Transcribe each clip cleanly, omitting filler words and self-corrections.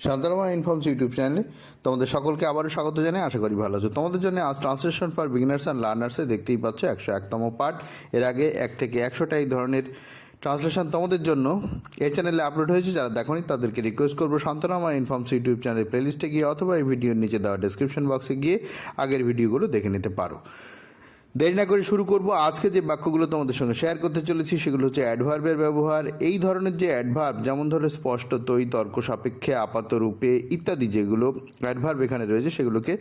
শান্তনাময় informs YouTube চ্যানেলে তোমাদের সকলকে আবারও স্বাগত জানাই। আশা করি ভালো আছো। তোমাদের জন্য আজ ট্রান্সলেশন ফর বিগিনার্স অ্যান্ড লার্নার্সে দেখতেই পাচ্ছ 101তম পার্ট। এর আগে 1 থেকে 100টা এই ধরনের ট্রান্সলেশন তোমাদের জন্য এই চ্যানেলে আপলোড হয়েছে। যারা দেখোনি তাদেরকে রিকোয়েস্ট করবো শান্তনাময় ইনফর্মস ইউটিউব চ্যানেলের প্লেলিস্টে গিয়ে অথবা এই ভিডিওর নিচে দেওয়া ডেসক্রিপশন বক্সে গিয়ে আগের ভিডিওগুলো দেখে নিতে পারো। দেরি না করে শুরু করব। আজকে যে বাক্যগুলো তোমাদের সঙ্গে শেয়ার করতে চলেছি সেগুলো হচ্ছে অ্যাডভার্বের ব্যবহার। এই ধরনের যে অ্যাডভার্ব, যেমন ধরো স্পষ্টতই, তর্ক সাপেক্ষে, আপাতরূপে ইত্যাদি যেগুলো অ্যাডভার্ব এখানে রয়েছে সেগুলোকে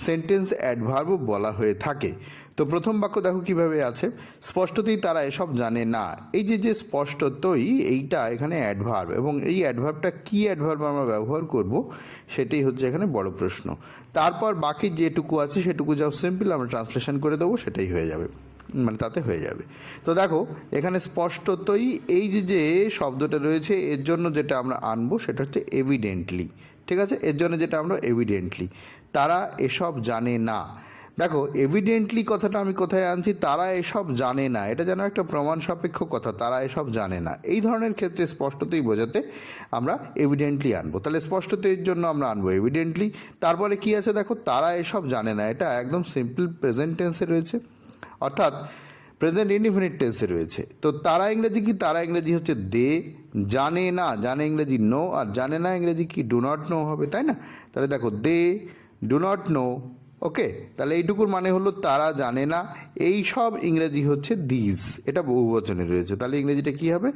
সেন্টেন্স অ্যাডভার্বও বলা হয়ে থাকে। তো প্রথম বাক্য দেখো কিভাবে আছে, স্পষ্টতই তারা এসব জানে না। এই যে স্পষ্টতই, এইটা এখানে অ্যাডভার্ব, এবং এই অ্যাডভার্বটা কি অ্যাডভার্ব আমরা ব্যবহার করব সেটাই হচ্ছে এখানে বড় প্রশ্ন। তারপর বাকি যেটুকু আছে সেটুকু যাও সিম্পল আমরা ট্রান্সলেশন করে দেবো, সেটাই হয়ে যাবে, মানে তাতে হয়ে যাবে। তো দেখো এখানে স্পষ্টতই এই যে শব্দটা রয়েছে, এর জন্য যেটা আমরা আনবো সেটা হচ্ছে এভিডেন্টলি। ঠিক আছে, এর জন্য যেটা আমরা এভিডেন্টলি, তারা এসব জানে না। দেখো এভিডেন্টলি কথাটা আমি কোথায় আনছি, তারা এসব জানে না, এটা যেন একটা প্রমাণ সাপেক্ষ কথা, তারা এসব জানে না। এই ধরনের ক্ষেত্রে স্পষ্টতই বোঝাতে আমরা এভিডেন্টলি আনবো। তাহলে স্পষ্টতইর জন্য আমরা আনবো এভিডেন্টলি। তারপরে কি আছে দেখো, তারা এসব জানে না, এটা একদম সিম্পল প্রেজেন্ট টেন্সে রয়েছে, অর্থাৎ প্রেজেন্ট ইনডিফিনিট টেন্সে রয়েছে। তো তারা ইংরেজি কি, তারা ইংরেজি হচ্ছে দে, জানে না, জানে ইংরেজি নো, আর জানে না ইংরেজি কি ডু নট নো হবে, তাই না? তাহলে দেখো দে ডু নট নো। ওকে, তাহলে এইটুকুর মানে হলো তারা জানে না। এই সব ইংরেজি হচ্ছে দিজ, এটা বহুবচনে রয়েছে, তাহলে ইংরেজিটা কি হবে,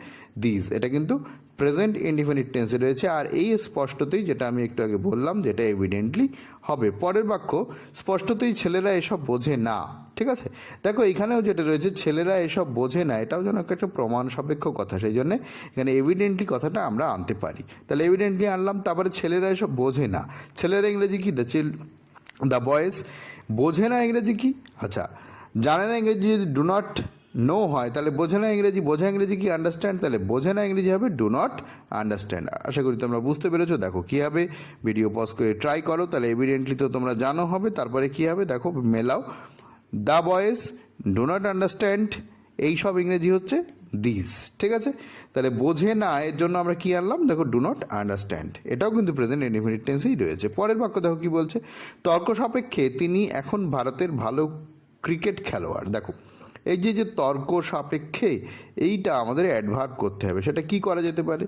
দিজ। এটা কিন্তু প্রেজেন্ট ইনডিফিনিট টেন্সে রয়েছে। আর এই স্পষ্টতই, যেটা আমি একটু আগে বললাম, যেটা এভিডেন্টলি হবে। পরের বাক্য, স্পষ্টতই ছেলেরা এসব বোঝে না। ঠিক আছে, দেখো এখানেও যেটা রয়েছে ছেলেরা এসব বোঝে না, এটাও যেন একটা প্রমাণ সাপেক্ষ কথা, সেই জন্য এখানে এভিডেন্টলি কথাটা আমরা আনতে পারি। তাহলে এভিডেন্টলি আনলাম। তারপরে ছেলেরা এসব বোঝে না, ছেলেরা ইংরেজি কি, দ্য বয়েজ। বোঝে না ইংরেজি কি, আচ্ছা জানে না ইংরেজি যদি ডু নট নো হয়, তাহলে বোঝে না ইংরেজি, বোঝা ইংরেজি কি আন্ডারস্ট্যান্ড, তাহলে বোঝে না ইংরেজি হবে ডু নট আন্ডারস্ট্যান্ড। আশা করি তোমরা বুঝতে পেরেছো। দেখো কী হবে, ভিডিও পজ করে ট্রাই করো, তাহলে এভিডেন্টলি তো তোমরা জানো হবে। তারপরে কী হবে দেখো, মেলাও, the boys do not understand, এই সব ইংরেজি হচ্ছে দিস। ঠিক আছে, তাহলে বোঝে না এর জন্য আমরা কি আনলাম, দেখো ডু নট আন্ডারস্ট্যান্ড, এটাও কিন্তু প্রেজেন্ট ইনডিফিনিট টেন্সেই রয়েছে। পরের বাক্য দেখো কি বলছে, তর্ক সাপেক্ষে তিনি এখন ভারতের ভালো ক্রিকেট খেলোয়াড়। দেখো এই যে তর্ক সাপেক্ষে, এইটা আমাদের অ্যাডভার্ব করতে হবে। সেটা কি করা যেতে পারে,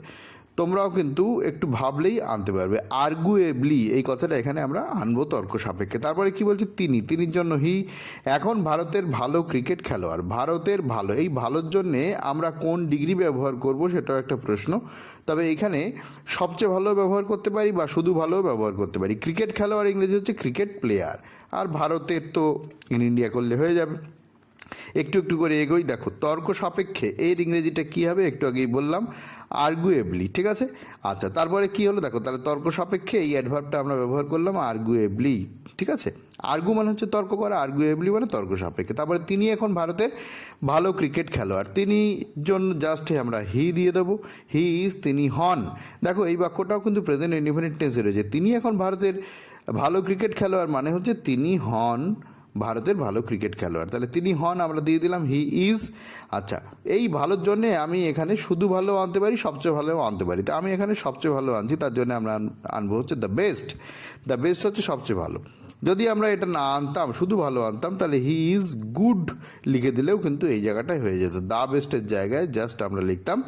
তোমরাও কিন্তু একটু ভাবলেই আনতে পারবে। আর্গুয়েবলি এই কথাটা এখানে আমরা আনবো তর্ক সাপেক্ষে। তারপরে কি বলছে, তিনির জন্য হি, এখন ভারতের ভালো ক্রিকেট খেলোয়াড়। ভারতের ভালো, এই ভালোর জন্যে আমরা কোন ডিগ্রি ব্যবহার করব সেটাও একটা প্রশ্ন। তবে এখানে সবচেয়ে ভালো ব্যবহার করতে পারি বা শুধু ভালো ব্যবহার করতে পারি। ক্রিকেট খেলোয়াড় ইংরেজি হচ্ছে ক্রিকেট প্লেয়ার, আর ভারতের তো ইন ইন্ডিয়া করলে হয়ে যাবে। একটু একটু করে এগোই। দেখো তর্ক সাপেক্ষে এর ইংরেজিটা কী হবে, একটু আগেই বললাম আর্গুয়েবলি। ঠিক আছে, আচ্ছা তারপরে কি হলো দেখো, তাহলে তর্ক সাপেক্ষে এই অ্যাডভার্বটা আমরা ব্যবহার করলাম আর্গুয়েবলি। ঠিক আছে, আর্গু মানে হচ্ছে তর্ক করা, আর্গুয়েবলি মানে তর্ক সাপেক্ষে। তারপরে তিনি এখন ভারতের ভালো ক্রিকেট খেলোয়াড়, তিনি জন্য জাস্ট আমরা হি দিয়ে দেবো, হি ইজ, তিনি হন। দেখো এই বাক্যটাও কিন্তু প্রেজেন্ট ইনডিফিনিট টেন্সে রয়েছে। তিনি এখন ভারতের ভালো ক্রিকেট খেলোয়াড় মানে হচ্ছে তিনি হন ভারতের ভালো ক্রিকেট খেলোয়াড়, তাহলে তিনি হন আমরা দিয়ে দিলাম হি ইজ। আচ্ছা এই ভালোর জন্যে আমি এখানে শুধু ভালো আনতে পারি, সবচেয়ে ভালোও আনতে পারি। তো আমি এখানে সবচেয়ে ভালো আনছি, তার জন্য আমরা আনবো হচ্ছে দ্য বেস্ট। দ্য বেস্ট হচ্ছে সবচেয়ে ভালো। যদি আমরা এটা না আনতাম, শুধু ভালো আনতাম, তাহলে হি ইজ গুড লিখে দিলেও কিন্তু এই জায়গাটায় হয়ে যেত। দ্য বেস্টের জায়গায় জাস্ট আমরা লিখতাম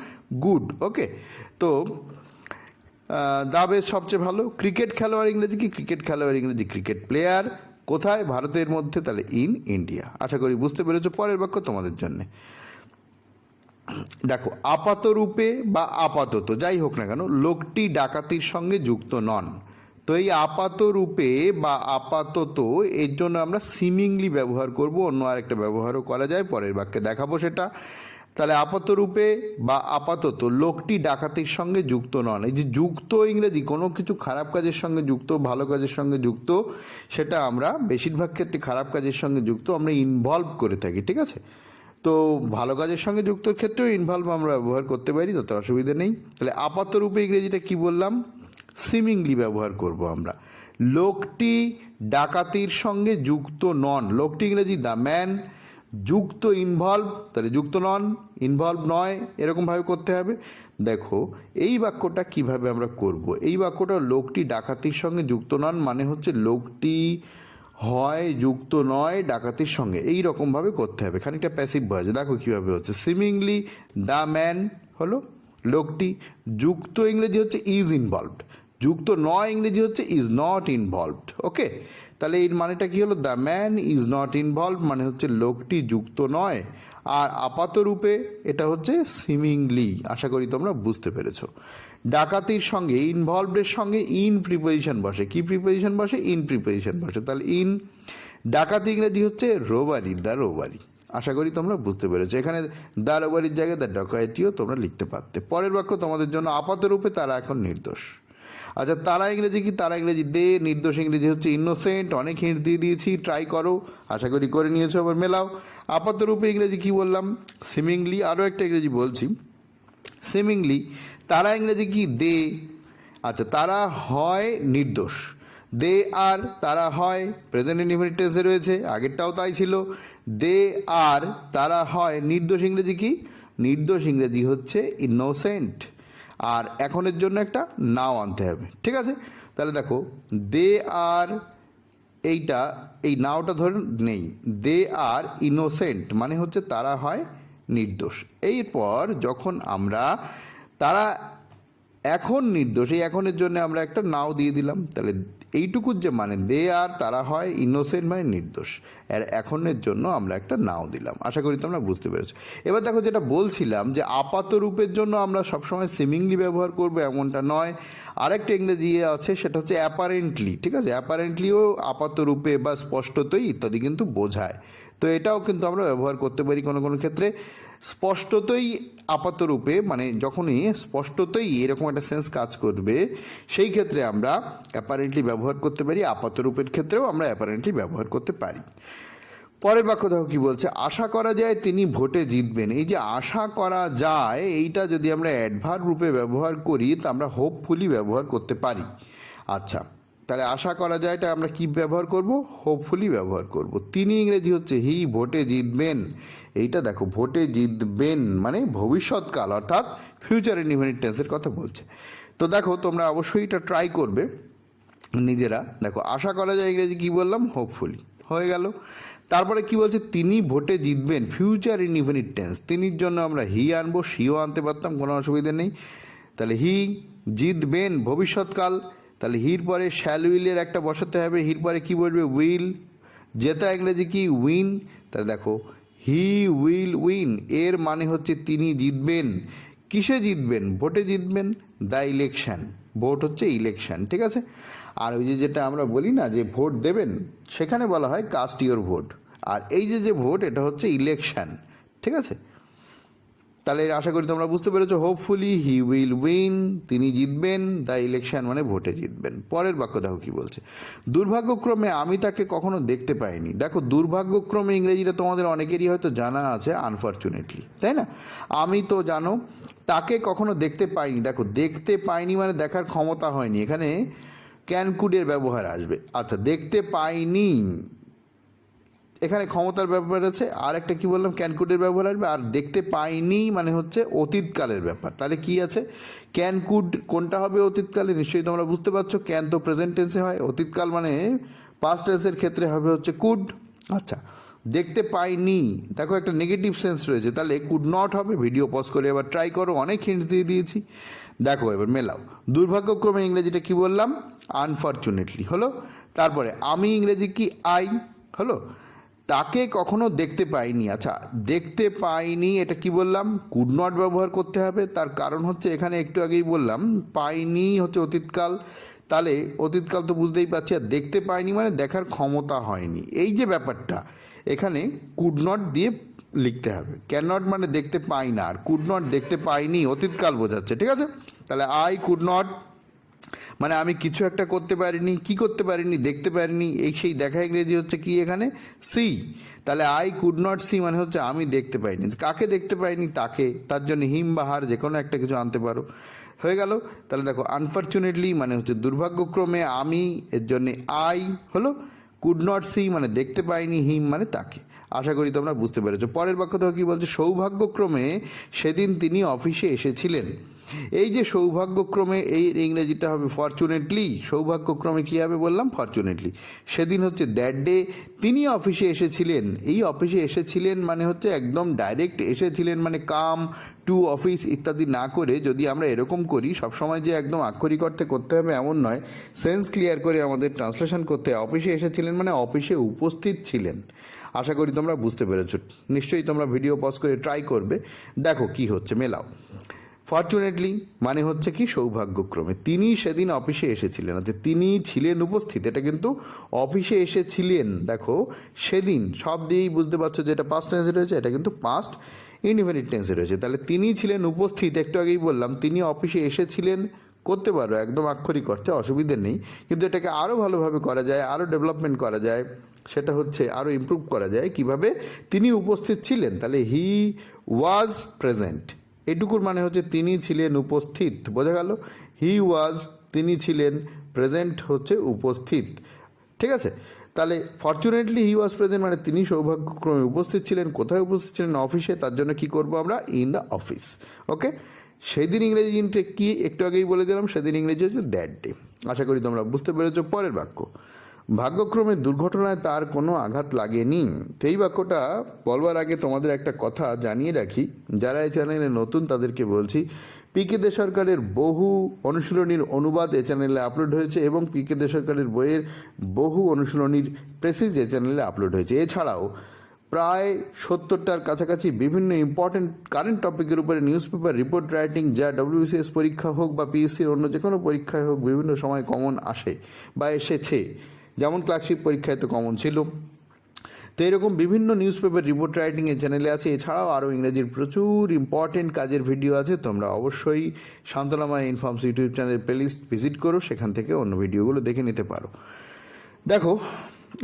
গুড। ওকে, তো দ্য বেস্ট সবচেয়ে ভালো। ক্রিকেট খেলোয়াড় ইংরেজি কি, ক্রিকেট খেলোয়াড় ইংরেজি ক্রিকেট প্লেয়ার। কোথায়, ভারতের মধ্যে, তাহলে ইন ইন্ডিয়া। আশা করি বুঝতে পেরেছো। পরের বাক্য তোমাদের জন্য দেখো, আপাতরূপে বা আপাতত যাই হোক না কেন, লোকটি ডাকাতির সঙ্গে যুক্ত নন। তো এই আপাতরূপে বা আপাতত এর জন্য আমরা সিমিংলি ব্যবহার করব, অন্য আরেকটা ব্যবহারও করা যায়, পরের বাক্যে দেখাবো সেটা। তাহলে আপাতরূপে বা আপাতত লোকটি ডাকাতির সঙ্গে যুক্ত নন। এই যে যুক্ত ইংরেজি, কোনো কিছু খারাপ কাজের সঙ্গে যুক্ত, ভালো কাজের সঙ্গে যুক্ত, সেটা আমরা বেশিরভাগ ক্ষেত্রে খারাপ কাজের সঙ্গে যুক্ত আমরা ইনভলভ করে থাকি। ঠিক আছে, তো ভালো কাজের সঙ্গে যুক্তর ক্ষেত্রেও ইনভলভ আমরা ব্যবহার করতে পারি, তাতে অসুবিধা নেই। তাহলে আপাতরূপে ইংরেজিটা কি বললাম, সিমিংলি ব্যবহার করব আমরা। লোকটি ডাকাতির সঙ্গে যুক্ত নন, লোকটি ইংরেজি দ্য ম্যান, যুক্ত ইনভলভ, তাহলে যুক্ত নন, ইনভলভ নয়, এরকমভাবে করতে হবে। দেখো এই বাক্যটা কিভাবে আমরা করব। এই বাক্যটা লোকটি ডাকাতির সঙ্গে যুক্ত নন মানে হচ্ছে লোকটি হয় যুক্ত নয় ডাকাতির সঙ্গে, এই রকমভাবে করতে হবে। খানিকটা প্যাসিভ ভয়েস, দেখো কীভাবে হচ্ছে। সিমিংলি দ্য ম্যান হলো লোকটি, যুক্ত ইংরেজি হচ্ছে ইজ ইনভলভড, যুক্ত নয় ইংরেজি হচ্ছে ইজ নট ইনভলভড। ওকে, তাহলে এর মানেটা কি হলো? The man is not involved মানে হচ্ছে লোকটি যুক্ত নয়, আর আপাত রূপে এটা হচ্ছে সিমিংলি। আশা করি তোমরা বুঝতে পেরেছো। ডাকাতির সঙ্গে ইনভলভডের সঙ্গে ইন প্রিপোজিশন বসে, কি প্রিপোজিশন বসে? ইন প্রিপোজিশন বসে। তাহলে ইন, ডাকাতি ইংরেজি হচ্ছে রোবারি, দ্য রোবারি। আশা করি তোমরা বুঝতে পেরেছো। এখানে দ্য রোবারির জায়গায় দ্য ডকাইটিও তোমরা লিখতে পারতে। পরের বাক্য তোমাদের জন্য আপাত রূপে তারা এখন নির্দোষ। আচ্ছা, তারা ইংরেজি কি? তারা ইংরেজি দে, নির্দোষ ইংরেজি হচ্ছে ইনোসেন্ট। অনেক হিন্টস দিয়ে দিয়েছি, ট্রাই করো, আশা করি করে নিয়েছো। আবার মেলাও। আপাত রূপে ইংরেজি কি বললাম? সিমিংলি। আরও একটা ইংরেজি বলছি, সিমিংলি। তারা ইংরেজি কি? দে। আচ্ছা, তারা হয় নির্দোষ, দে আর, তারা হয় প্রেজেন্ট ইনডিফিনিট টেন্সে রয়েছে, আগেরটাও তাই ছিল। দে আর, তারা হয় নির্দোষ ইংরেজি কি? নির্দোষ ইংরেজি হচ্ছে ইনোসেন্ট। আর এখনের জন্য একটা নাও আনতে হবে, ঠিক আছে? তাহলে দেখো দে আর, এইটা এই নাওটা ধরে নেই, দে আর ইনোসেন্ট মানে হচ্ছে তারা হয় নির্দোষ। এরপর যখন আমরা তারা এখন নির্দোষ, এই এখনের জন্য আমরা একটা নাও দিয়ে দিলাম। তাহলে এইটুকুর যে মানে দে আর, তারা হয় ইনোসেন্ট মানে নির্দোষ, আর এখনের জন্য আমরা একটা নাও দিলাম। আশা করি তোমরা বুঝতে পেরেছো। এবার দেখো যেটা বলছিলাম যে আপাত রূপের জন্য আমরা সবসময় সিমিংলি ব্যবহার করব এমনটা নয়। আরেকটা ইংরেজি আছে সেটা হচ্ছে অ্যাপারেন্টলি, ঠিক আছে? অ্যাপারেন্টলিও আপাত রূপে বা স্পষ্টতই ইত্যাদি কিন্তু বোঝায়। তো এটাও কিন্তু আমরা ব্যবহার করতে পারি কোনো কোনো ক্ষেত্রে। স্পষ্টতই আপাত রূপে মানে যখনই স্পষ্টতই এরকম একটা সেন্স কাজ করবে, সেই ক্ষেত্রে আমরা অ্যাপারেন্টলি ব্যবহার করতে পারি। আপাত রূপের ক্ষেত্রেও আমরা অ্যাপারেন্টলি ব্যবহার করতে পারি। পরের বাক্য দেখো কি বলছে, আশা করা যায় তিনি ভোটে জিতবেন। এই যে আশা করা যায়, এইটা যদি আমরা অ্যাডভার্ব রূপে ব্যবহার করি তা আমরা হোপফুলি ব্যবহার করতে পারি। আচ্ছা, তাহলে আশা করা যায় এটা আমরা কি ব্যবহার করব? হোপফুলি ব্যবহার করব। তিনি ইংরেজি হচ্ছে হি, ভোটে জিতবেন। এইটা দেখো ভোটে জিতবেন মানে ভবিষ্যৎকাল, অর্থাৎ ফিউচার ইনডিফিনিট টেন্সের কথা বলছে। তো দেখো তোমরা অবশ্যই এটা ট্রাই করবে নিজেরা। দেখো আশা করা যায় ইংরেজি কি বললাম? হোপফুলি। হয়ে গেল। তারপরে কি বলছে? তিনি ভোটে জিতবেন, ফিউচার ইনডিফিনিট টেন্স। তিনির জন্য আমরা হি আনবো, সিও আনতে পারতাম, কোনো অসুবিধা নেই। তাহলে হি, জিতবেন ভবিষ্যৎকাল। তাহলে হির পরে শ্যাল উইলের একটা বসাতে হবে, হির পরে কী বলবে? উইল। জেতা ইংরেজি কি? উইন। তাহলে দেখো হি উইল উইন, এর মানে হচ্ছে তিনি জিতবেন। কিসে জিতবেন? ভোটে জিতবেন, দ্য ইলেকশন। ভোট হচ্ছে ইলেকশন, ঠিক আছে? আর ওই যে যেটা আমরা বলি না যে ভোট দেবেন, সেখানে বলা হয় কাস্ট ইওর ভোট। আর এই যে ভোট, এটা হচ্ছে ইলেকশন, ঠিক আছে? তাহলে আশা করি তোমরা বুঝতে পেরেছো। হোপফুলি হি উইল উইন, তিনি জিতবেন, দ্য ইলেকশন মানে ভোটে জিতবেন। পরের বাক্য দেখো কি বলছে, দুর্ভাগ্যক্রমে আমি তাকে কখনো দেখতে পাইনি। দেখো দুর্ভাগ্যক্রমে ইংরেজিটা তোমাদের অনেকেরই হয়তো জানা আছে, আনফর্চুনেটলি, তাই না? আমি তো জানো, তাকে কখনো দেখতে পাইনি। দেখো দেখতে পাইনি মানে দেখার ক্ষমতা হয়নি, এখানে ক্যানকুডের ব্যবহার আসবে। আচ্ছা, দেখতে পাইনি, এখানে ক্ষমতার ব্যাপার আছে। আর একটা কী বললাম? ক্যানকুডের ব্যবহার আসবে। আর দেখতে পাইনি মানে হচ্ছে অতীতকালের ব্যাপার। তাহলে কি আছে? ক্যানকুড কোনটা হবে অতীতকালে? নিশ্চয়ই তোমরা বুঝতে পারছো। ক্যান তো প্রেজেন্ট টেন্সে হয়, অতীতকাল মানে পাস্ট টেন্সের ক্ষেত্রে হবে হচ্ছে কুড। আচ্ছা, দেখতে পাইনি, দেখো একটা নেগেটিভ সেন্স রয়েছে, তাহলে কুড নট হবে। ভিডিও পজ করে এবার ট্রাই করো, অনেক হিন্টস দিয়ে দিয়েছি। দেখো এবার মেলাও। দুর্ভাগ্যক্রমে ইংরেজিটা কি বললাম? আনফর্চুনেটলি হলো। তারপরে আমি ইংরেজি কি? আই হলো। তাকে কখনো দেখতে পাইনি। আচ্ছা, দেখতে পাইনি এটা কি বললাম? কুড নট ব্যবহার করতে হবে। তার কারণ হচ্ছে এখানে একটু আগেই বললাম পাইনি হচ্ছে অতীতকাল, তাহলে অতীতকাল তো বুঝতেই পারছি। আর দেখতে পাইনি মানে দেখার ক্ষমতা হয়নি, এই যে ব্যাপারটা এখানে কুড নট দিয়ে লিখতে হবে। ক্যান নট মানে দেখতে পাই না, আর কুড নট দেখতে পাইনি, অতীতকাল বোঝাচ্ছে, ঠিক আছে? তাহলে আই কুড নট মানে আমি কিছু একটা করতে পারিনি। কি করতে পারিনি? দেখতে পারিনি। এই সেই দেখা ইংরেজি হচ্ছে কি এখানে? সি। তাহলে আই কুড নট সি মানে হচ্ছে আমি দেখতে পাইনি। কাকে দেখতে পাইনি? তাকে। তার জন্য হিম বা হার যে কোনো একটা কিছু আনতে পারো। হয়ে গেল। তাহলে দেখো আনফর্চুনেটলি মানে হচ্ছে দুর্ভাগ্যক্রমে আমি, এর জন্যে আই হলো। কুড নট সি মানে দেখতে পাইনি, হিম মানে তাকে। আশা করি তোমরা বুঝতে পেরেছো। পরের বাক্য দেখো কি বলছে, সৌভাগ্যক্রমে সেদিন তিনি অফিসে এসেছিলেন। এই যে সৌভাগ্যক্রমে, এই ইংরেজিটা হবে ফরচুনেটলি। সৌভাগ্যক্রমে কী হবে বললাম? ফরচুনেটলি। সেদিন হচ্ছে দ্যাট ডে, তিনি অফিসে এসেছিলেন। এই অফিসে এসেছিলেন মানে হচ্ছে একদম ডাইরেক্ট এসেছিলেন, মানে কাম টু অফিস ইত্যাদি না করে যদি আমরা এরকম করি, সবসময় যে একদম আক্ষরিক অর্থে করতে হবে এমন নয়, সেন্স ক্লিয়ার করে আমাদের ট্রান্সলেশন করতে হয়। অফিসে এসেছিলেন মানে অফিসে উপস্থিত ছিলেন। আশা করি তোমরা বুঝতে পেরেছো। নিশ্চয়ই তোমরা ভিডিও পজ করে ট্রাই করবে, দেখো কি হচ্ছে, মেলাও। ফরচুনেটলি মানে হচ্ছে কি সৌভাগ্যক্রমে, তিনি সেদিন অফিসে এসেছিলেন। আচ্ছা, তিনি ছিলেন উপস্থিত, এটা কিন্তু অফিসে এসেছিলেন। দেখো সেদিন সব দিয়েই বুঝতে পারছো যে এটা পাস্ট টেন্সে রয়েছে, এটা কিন্তু পাস্ট ইনডিফিনিট টেন্সে রয়েছে। তাহলে তিনি ছিলেন উপস্থিত, একটু আগেই বললাম তিনি অফিসে এসেছিলেন করতে পারো একদম আক্ষরিক অর্থে, অসুবিধে নেই। কিন্তু এটাকে আরও ভালোভাবে করা যায়, আরও ডেভেলপমেন্ট করা যায়, সেটা হচ্ছে আরও ইমপ্রুভ করা যায়। কিভাবে? তিনি উপস্থিত ছিলেন, তাহলে হি ওয়াজ প্রেজেন্ট, এটুকুর মানে হচ্ছে তিনি ছিলেন উপস্থিত। বোঝা গেল? হি ওয়াজ, তিনি ছিলেন, প্রেজেন্ট হচ্ছে উপস্থিত। ঠিক আছে? তাহলে ফরচুনেটলি হি ওয়াজ প্রেজেন্ট মানে তিনি সৌভাগ্যক্রমে উপস্থিত ছিলেন। কোথায় উপস্থিত ছিলেন? অফিসে। তার জন্য কি করব আমরা? In the office. ওকে, সেদিন ইংরেজি কি একটু আগেই বলে দিলাম, সেদিন ইংরেজি হচ্ছে দ্যাট ডে। আশা করি তোমরা বুঝতে পেরেছো। পরের বাক্য, ভাগ্যক্রমে দুর্ঘটনায় তার কোনো আঘাত লাগেনি। এই বাক্যটা বলবার আগে তোমাদের একটা কথা জানিয়ে রাখি, যারা এই চ্যানেলে নতুন তাদেরকে বলছি, পিকে দে সরকারের বহু অনুশীলনীর অনুবাদ এ চ্যানেলে আপলোড হয়েছে এবং পিকে দে সরকারের বইয়ের বহু অনুশীলনীর প্রেসিজ এ চ্যানেলে আপলোড হয়েছে। এছাড়াও প্রায় 70টার কাছাকাছি বিভিন্ন ইম্পর্টেন্ট কারেন্ট টপিকের উপরে নিউজ পেপার রিপোর্ট রাইটিং, যা ডব্লিউবিসিএস পরীক্ষা হোক বা পিএসসির অন্য যে কোনো পরীক্ষায় হোক বিভিন্ন সময় কমন আসে বা এসেছে। যেমন ক্লার্কশিপ পরীক্ষায় তো কমন ছিল। তো এরকম বিভিন্ন নিউজ পেপার রিপোর্ট রাইটিং এর চ্যানেলে আছে। এছাড়াও আরও ইংরেজির প্রচুর ইম্পর্টেন্ট কাজের ভিডিও আছে। তোমরা অবশ্যই Shantanamoy informs YouTube channel playlist visit করো, সেখান থেকে অন্য ভিডিওগুলো দেখে নিতে পারো। দেখো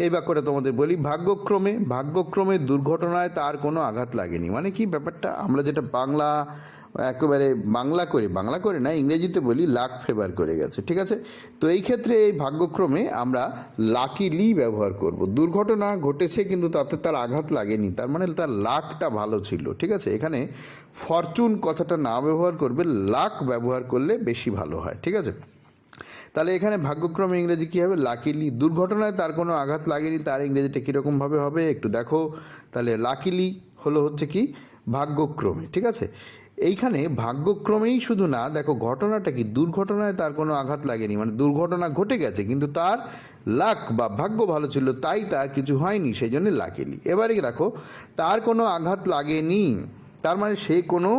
এই বাক্যটা তোমাদের বলি, ভাগ্যক্রমে দুর্ঘটনায় তার কোনো আঘাত লাগেনি। মানে কি ব্যাপারটা? আমরা যেটা বাংলা একেবারে বাংলা করে না, ইংরেজিতে বলি লাক ফেভার করে গেছে। ঠিক আছে? তো এই ক্ষেত্রে এই ভাগ্যক্রমে আমরা লাকিলি ব্যবহার করব। দুর্ঘটনা ঘটেছে কিন্তু তাতে তার আঘাত লাগেনি, তার মানে তার লাকটা ভালো ছিল। ঠিক আছে? এখানে ফরচুন কথাটা না ব্যবহার করবে, লাক ব্যবহার করলে বেশি ভালো হয়। ঠিক আছে? তাহলে এখানে ভাগ্যক্রমে ইংরেজি কী হবে? লাকিলি। দুর্ঘটনায় তার কোনো আঘাত লাগেনি, তার ইংরেজিটা কীরকমভাবে হবে একটু দেখো। তাহলে লাকিলি হচ্ছে কি? ভাগ্যক্রমে। ঠিক আছে? এইখানে ভাগ্যক্রমেই শুধু না, দেখো ঘটনাটা কি? দুর্ঘটনায় তার কোনো আঘাত লাগেনি, মানে দুর্ঘটনা ঘটে গেছে কিন্তু তার লাক বা ভাগ্য ভালো ছিল, তাই তার কিছু হয়নি, সেই জন্য লাকিলি। এবারে দেখো, তার কোনো আঘাত লাগেনি, তার মানে সে কোনো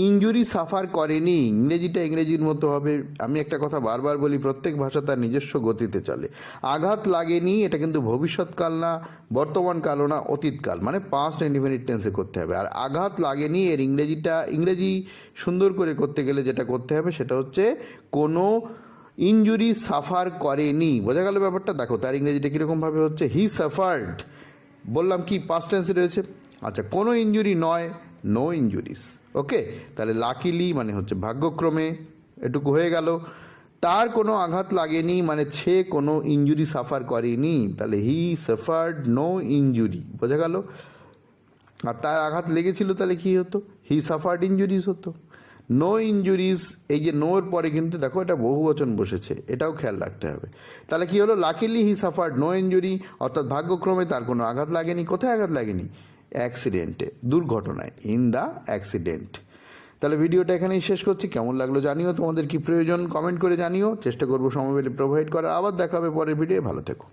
ইনজুরি সাফার করেনি। ইংরেজিটা ইংরেজির মতো হবে। আমি একটা কথা বারবার বলি, প্রত্যেক ভাষা তার নিজস্ব গতিতে চলে। আঘাত লাগেনি এটা কিন্তু ভবিষ্যৎকাল না, বর্তমান কালও না, অতীতকাল, মানে পাস্ট ইনডিফিনিট টেন্সে করতে হবে। আর আঘাত লাগেনি এর ইংরেজি সুন্দর করে করতে গেলে যেটা করতে হবে সেটা হচ্ছে কোনো ইনজুরি সাফার করেনি। বোঝা গেল ব্যাপারটা? দেখো তার ইংরেজিটা কীরকমভাবে হচ্ছে? হি সাফার্ড। বললাম কি পাস্ট টেন্সে রয়েছে। আচ্ছা, কোনো ইনজুরি নয়, নো ইনজুরিস। ওকে, তাহলে লাকিলি মানে হচ্ছে ভাগ্যক্রমে, এটুকু হয়ে গেল। তার কোনো আঘাত লাগেনি মানে সে কোনো ইনজুরি সাফার করেনি, তাহলে হি সাফার্ড নো ইনজুরি। বোঝা গেল? আর তার আঘাত লেগেছিল তাহলে কী হতো? হি সাফার্ড ইনজুরিস হতো। নো ইনজুরিস, এই যে নোর পরে কিন্তু দেখো এটা বহুবচন বসেছে, এটাও খেয়াল রাখতে হবে। তাহলে কি হলো? Luckily he suffered no injury, অর্থাৎ ভাগ্যক্রমে তার কোনো আঘাত লাগেনি। কোথায় আঘাত লাগেনি? অ্যাক্সিডেন্টে, দুর্ঘটনায়, ইন দ্য অ্যাক্সিডেন্ট। তাহলে ভিডিওটা এখানেই শেষ করছি। কেমন লাগলো জানিও, তোমাদের কি প্রয়োজন কমেন্ট করে জানিও, চেষ্টা করবো সময় পেলে প্রোভাইড করার। আবার দেখা হবে পরের ভিডিও। ভালো থেকো।